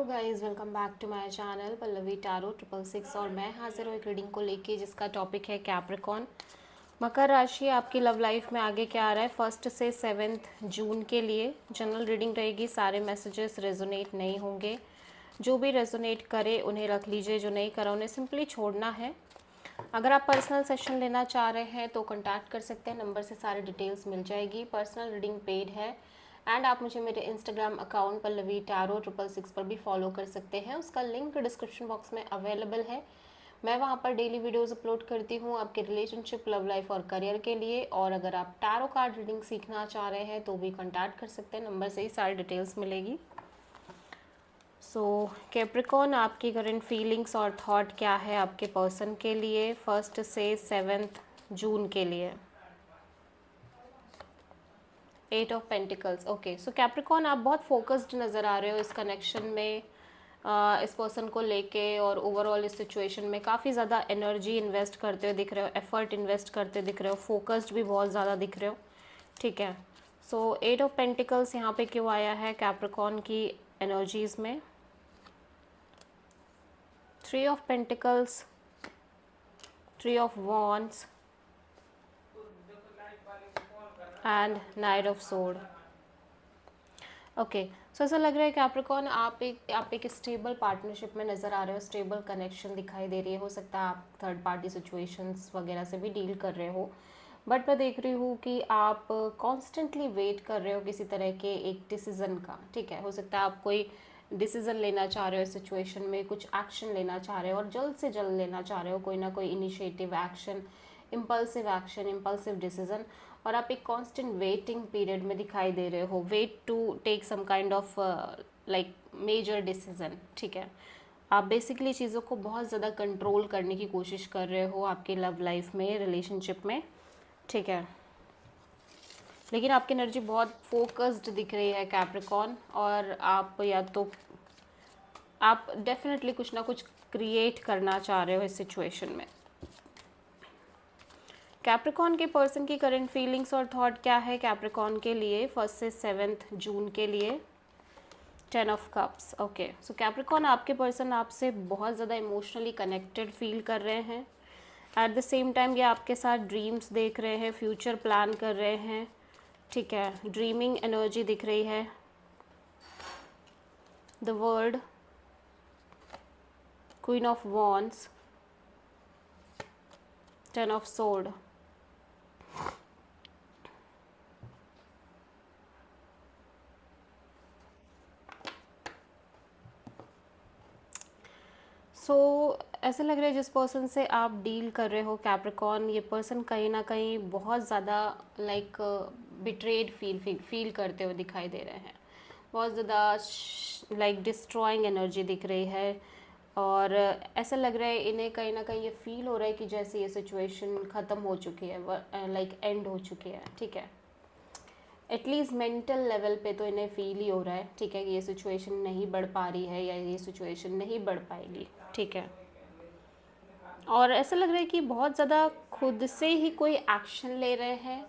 Guys welcome back to my channel Pallavi tarot 666 और मैं हाजिर हूँ एक रीडिंग को लेके जिसका टॉपिक है कैप्रिकॉन। मकर राशि आपकी लव लाइफ में आगे क्या आ रहा है 1 से 7 जून के लिए जनरल रीडिंग रहेगी। सारे मैसेजेस रेजोनेट नहीं होंगे, जो भी रेजोनेट करे उन्हें रख लीजिए, जो नहीं करा उन्हें सिंपली छोड़ना है। अगर आप पर्सनल सेशन लेना चाह रहे हैं तो कॉन्टैक्ट कर सकते हैं, नंबर से सारी डिटेल्स मिल जाएगी। पर्सनल रीडिंग पेड है एंड आप मुझे मेरे इंस्टाग्राम अकाउंट पल्लवी टारो 666 पर भी फॉलो कर सकते हैं, उसका लिंक डिस्क्रिप्शन बॉक्स में अवेलेबल है। मैं वहाँ पर डेली वीडियोस अपलोड करती हूँ आपके रिलेशनशिप, लव लाइफ और करियर के लिए। और अगर आप टारो कार्ड रीडिंग सीखना चाह रहे हैं तो भी कॉन्टैक्ट कर सकते हैं, नंबर से ही सारी डिटेल्स मिलेगी। सो कैप्रिकॉन आपकी करंट फीलिंग्स और थॉट क्या है आपके पर्सन के लिए 1 से 7 जून के लिए। 8 of pentacles. Okay, so Capricorn आप बहुत फोकस्ड नज़र आ रहे हो इस कनेक्शन में, इस पर्सन को लेके, और ओवरऑल इस सिचुएशन में काफ़ी ज़्यादा एनर्जी इन्वेस्ट करते हुए दिख रहे हो, एफर्ट इन्वेस्ट करते दिख रहे हो, फोकस्ड भी बहुत ज़्यादा दिख रहे हो। ठीक है, सो 8 ऑफ पेंटिकल्स यहाँ पे क्यों आया है कैप्रिकॉन की एनर्जीज में। 3 of pentacles, 3 of wands and knight of sword. Okay, so ऐसा लग रहा है कैप्रिकॉन आप एक स्टेबल पार्टनरशिप में नज़र आ रहे हो, स्टेबल कनेक्शन दिखाई दे रही है। हो सकता है आप थर्ड पार्टी सिचुएशंस वगैरह से भी डील कर रहे हो, बट मैं देख रही हूँ कि आप कॉन्स्टेंटली वेट कर रहे हो किसी तरह के एक डिसीज़न का। ठीक है, हो सकता है आप कोई डिसीज़न लेना चाह रहे हो इस सिचुएशन में, कुछ एक्शन लेना चाह रहे हो और जल्द से जल्द लेना चाह रहे हो, कोई ना कोई इनिशिएटिव एक्शन, इम्पल्सिव डिसीज़न, और आप एक कांस्टेंट वेटिंग पीरियड में दिखाई दे रहे हो, wait to take some kind of like major decision. ठीक है, आप बेसिकली चीज़ों को बहुत ज़्यादा कंट्रोल करने की कोशिश कर रहे हो आपके लव लाइफ में, रिलेशनशिप में। ठीक है, लेकिन आपकी एनर्जी बहुत फोकस्ड दिख रही है कैप्रिकॉन, और आप या तो आप डेफिनेटली कुछ ना कुछ क्रिएट करना चाह रहे हो इस सिचुएशन में। कैप्रिकॉन के पर्सन की करंट फीलिंग्स और थॉट क्या है कैप्रिकॉन के लिए 1 से 7 जून के लिए। 10 of cups. Okay, so Capricorn आपके पर्सन आपसे बहुत ज़्यादा इमोशनली कनेक्टेड फील कर रहे हैं। एट द सेम टाइम ये आपके साथ ड्रीम्स देख रहे हैं, फ्यूचर प्लान कर रहे हैं। ठीक है, ड्रीमिंग एनर्जी दिख रही है। The world, queen of wands, 10 of sword. So ऐसा लग रहा है जिस पर्सन से आप डील कर रहे हो कैप्रिकॉन, ये पर्सन कहीं ना कहीं बहुत ज़्यादा लाइक बिट्रेड फील करते हुए दिखाई दे रहे हैं। बहुत ज़्यादा लाइक डिस्ट्रॉइंग एनर्जी दिख रही है, और ऐसा लग रहा है इन्हें कहीं ना कहीं ये फील हो रहा है कि जैसे ये सिचुएशन ख़त्म हो चुकी है, लाइक एंड हो चुकी है। ठीक है, एटलीस्ट मेंटल लेवल पे तो इन्हें फील ही हो रहा है। ठीक है, कि ये सिचुएशन नहीं बढ़ पा रही है या ये सिचुएशन नहीं बढ़ पाएगी। ठीक है, और ऐसा लग रहा है कि बहुत ज़्यादा खुद से ही कोई एक्शन ले रहे हैं,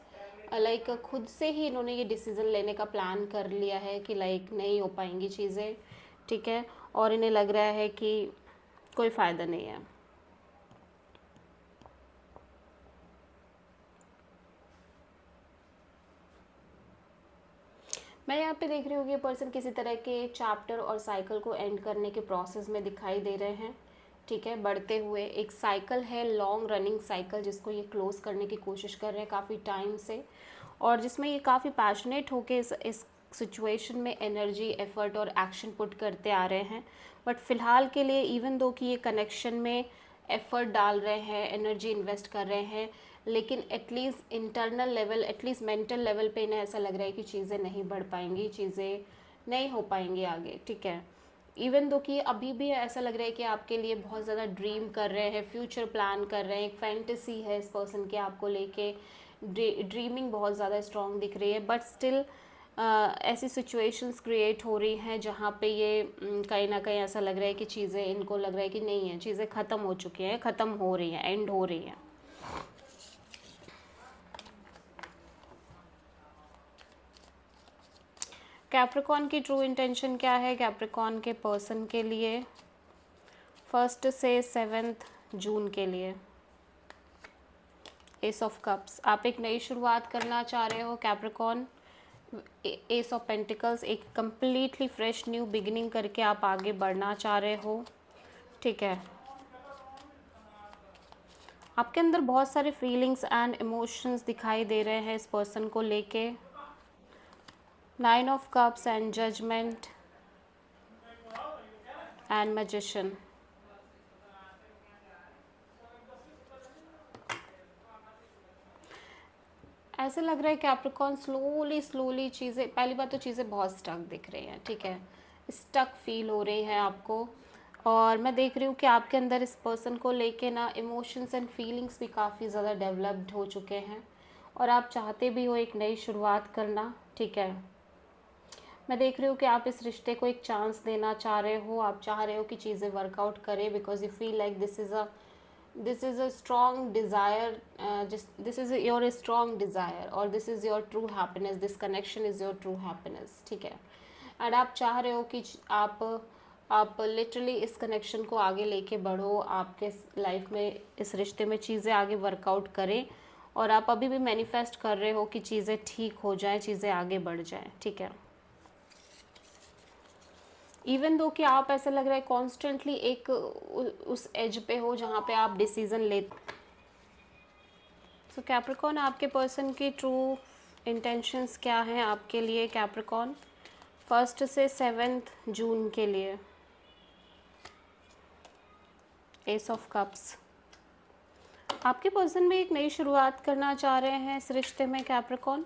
लाइक खुद से ही इन्होंने ये डिसीज़न लेने का प्लान कर लिया है कि लाइक नहीं हो पाएंगी चीज़ें। ठीक है, और इन्हें लग रहा है कि कोई फ़ायदा नहीं है। मैं यहाँ पे देख रही हूँ कि ये पर्सन किसी तरह के चैप्टर और साइकिल को एंड करने के प्रोसेस में दिखाई दे रहे हैं। ठीक है, बढ़ते हुए एक साइकिल है, लॉन्ग रनिंग साइकिल, जिसको ये क्लोज करने की कोशिश कर रहे हैं काफ़ी टाइम से, और जिसमें ये काफ़ी पैशनेट होके इस सिचुएशन में एनर्जी, एफर्ट और एक्शन पुट करते आ रहे हैं। बट फ़िलहाल के लिए इवन दो कि ये कनेक्शन में एफर्ट डाल रहे हैं, एनर्जी इन्वेस्ट कर रहे हैं, लेकिन at least internal level, at least mental level पे इन्हें ऐसा लग रहा है कि चीज़ें नहीं बढ़ पाएंगी, चीज़ें नहीं हो पाएंगी आगे। ठीक है, इवन दो कि अभी भी ऐसा लग रहा है कि आपके लिए बहुत ज़्यादा ड्रीम कर रहे हैं, फ्यूचर प्लान कर रहे हैं, एक फैंटेसी है इस पर्सन के आपको लेके, ड्रीमिंग बहुत ज़्यादा स्ट्रॉन्ग दिख रही है। बट स्टिल ऐसी सिचुएशंस क्रिएट हो रही हैं जहाँ पे ये कहीं ना कहीं ऐसा लग रहा है कि चीज़ें, इनको लग रहा है कि नहीं है, चीज़ें ख़त्म हो चुकी हैं, ख़त्म हो रही हैं, एंड हो रही हैं। कैप्रिकॉन की ट्रू इंटेंशन क्या है कैप्रिकॉन के पर्सन के लिए 1 से 7 जून के लिए? एस ऑफ कप्स, आप एक नई शुरुआत करना चाह रहे हो कैप्रिकॉन। एस ऑफ पेंटिकल्स, एक कम्प्लीटली फ्रेश न्यू बिगिनिंग करके आप आगे बढ़ना चाह रहे हो, ठीक है। आपके अंदर बहुत सारे फीलिंग्स एंड इमोशंस दिखाई दे रहे हैं इस पर्सन को लेके। 9 of cups and judgement and magician. ऐसे लग रहा है कैप्रिकॉन स्लोली चीज़ें, पहली बात तो चीज़ें बहुत स्टक दिख रही हैं, ठीक है, स्टक फील हो रही हैं आपको। और मैं देख रही हूँ कि आपके अंदर इस पर्सन को लेके ना इमोशंस एंड फीलिंग्स भी काफ़ी ज़्यादा डेवलप्ड हो चुके हैं और आप चाहते भी हो एक नई शुरुआत करना, ठीक है। मैं देख रही हूँ कि आप इस रिश्ते को एक चांस देना चाह रहे हो, आप चाह रहे हो कि चीज़ें वर्कआउट करें because you feel like this is a strong desire, this is your strong desire or this is your true happiness, this connection is your true happiness, ठीक है। एंड आप चाह रहे हो कि आप लिटरली इस कनेक्शन को आगे लेके बढ़ो, आपके लाइफ में इस रिश्ते में चीज़ें आगे वर्कआउट करें और आप अभी भी मैनिफेस्ट कर रहे हो कि चीज़ें ठीक हो जाएं, चीज़ें आगे बढ़ जाएं, ठीक है। इवन दो कि आप ऐसा लग रहा है कॉन्स्टेंटली एक उस एज पे हो जहाँ पे आप डिसीज़न ले। सो कैप्रिकॉन, आपके पर्सन की ट्रू इंटेंशंस क्या हैं आपके लिए कैप्रिकॉन 1 से 7 जून के लिए? एस ऑफ कप्स, आपके पर्सन भी एक नई शुरुआत करना चाह रहे हैं इस रिश्ते में कैप्रिकॉन,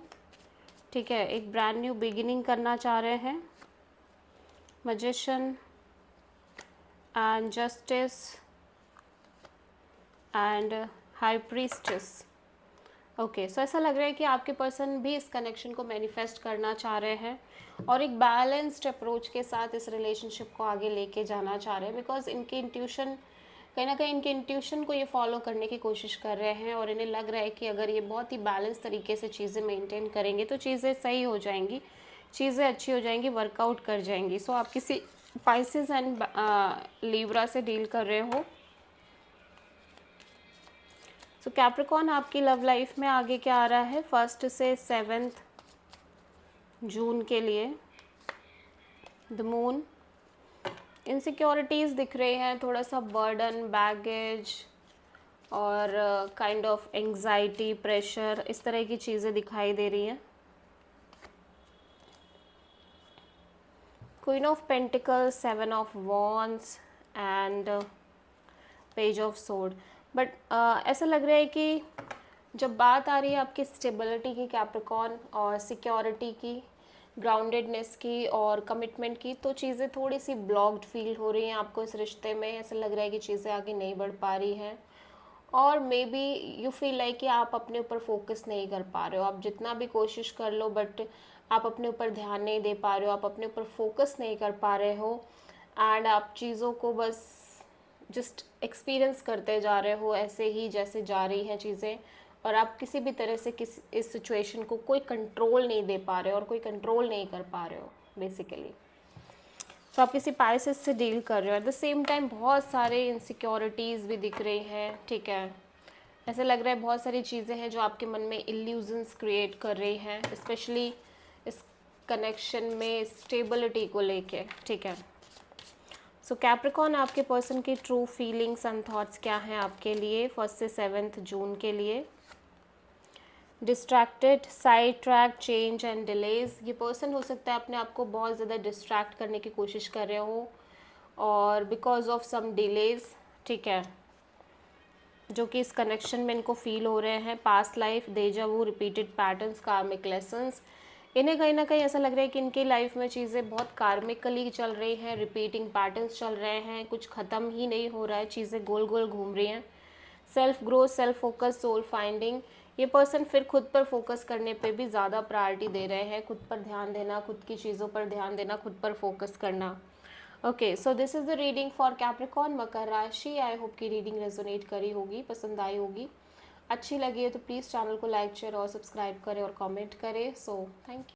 ठीक है, एक ब्रांड न्यू बिगिनिंग करना चाह रहे हैं। Magician and justice and high priestess. Okay, so ऐसा लग रहा है कि आपके पर्सन भी इस कनेक्शन को मैनिफेस्ट करना चाह रहे हैं और एक बैलेंस्ड अप्रोच के साथ इस रिलेशनशिप को आगे लेके जाना चाह रहे हैं बिकॉज इनकी इंट्यूशन, कहीं ना कहीं इनके इंट्यूशन को ये फॉलो करने की कोशिश कर रहे हैं और इन्हें लग रहा है कि अगर ये बहुत ही बैलेंस तरीके से चीज़ें मेंटेन करेंगे तो चीज़ें सही हो जाएंगी, चीज़ें अच्छी हो जाएंगी, वर्कआउट कर जाएंगी। सो आप किसी पाइसेस एंड लीब्रा से डील कर रहे हो। सो कैप्रिकॉन, आपकी लव लाइफ में आगे क्या आ रहा है 1 से 7 जून के लिए? द मून, इनसिक्योरिटीज़ दिख रही हैं, थोड़ा सा बर्डन, बैगेज और काइंड ऑफ एंग्जाइटी, प्रेशर, इस तरह की चीज़ें दिखाई दे रही हैं। Queen of pentacles, 7 of wands and page of sword. But ऐसा लग रहा है कि जब बात आ रही है आपकी स्टेबिलिटी की कैप्रिकॉन और सिक्योरिटी की, ग्राउंडेडनेस की और कमिटमेंट की, तो चीज़ें थोड़ी सी ब्लॉक्ड फील हो रही हैं आपको इस रिश्ते में। ऐसा लग रहा है कि चीज़ें आगे नहीं बढ़ पा रही हैं और may be you feel like कि आप अपने ऊपर फोकस नहीं कर पा रहे हो। आप जितना भी कोशिश कर लो बट आप अपने ऊपर ध्यान नहीं दे पा रहे हो, आप अपने ऊपर फोकस नहीं कर पा रहे हो एंड आप चीज़ों को बस जस्ट एक्सपीरियंस करते जा रहे हो ऐसे ही जैसे जा रही हैं चीज़ें और आप किसी भी तरह से इस सिचुएशन को कोई कंट्रोल नहीं दे पा रहे हो और कोई कंट्रोल नहीं कर पा रहे हो बेसिकली। तो आप किसी पाइसेस से डील कर रहे हो। एट द सेम टाइम बहुत सारे इनसिक्योरिटीज़ भी दिख रही हैं, ठीक है। ऐसे लग रहा है बहुत सारी चीज़ें हैं जो आपके मन में इल्यूजन्स क्रिएट कर रही हैं, स्पेशली इस कनेक्शन में स्टेबिलिटी को लेके, ठीक है। सो कैप्रिकॉन, आपके पर्सन की ट्रू फीलिंग्स एंड थॉट्स क्या हैं आपके लिए 1 से 7 जून के लिए? Distracted, side track, change and delays. ये पर्सन हो सकता है अपने आप को बहुत ज़्यादा डिस्ट्रैक्ट करने की कोशिश कर रहे हो और बिकॉज ऑफ सम डिलेज, ठीक है, जो कि इस कनेक्शन में इनको फील हो रहे हैं। पास्ट लाइफ, डेजा वू, रिपीटेड पैटर्न्स, कार्मिक लेसन्स। इन्हें कहीं ना कहीं ऐसा लग रहा है कि इनकी लाइफ में चीज़ें बहुत कार्मिकली चल रही हैं, रिपीटिंग पैटर्न्स चल रहे हैं, कुछ ख़त्म ही नहीं हो रहा है, चीज़ें गोल गोल घूम रही हैं। Self growth, self focus, soul finding. ये पर्सन फिर खुद पर फोकस करने पे भी ज़्यादा प्रायोरिटी दे रहे हैं, खुद पर ध्यान देना, खुद की चीज़ों पर ध्यान देना, खुद पर फोकस करना। Okay, so this is the reading for Capricorn, मकर राशि। आई होप की रीडिंग रेजोनेट करी होगी, पसंद आई होगी। अच्छी लगी है तो प्लीज़ चैनल को लाइक, शेयर और सब्सक्राइब करें और कमेंट करें। So thank you.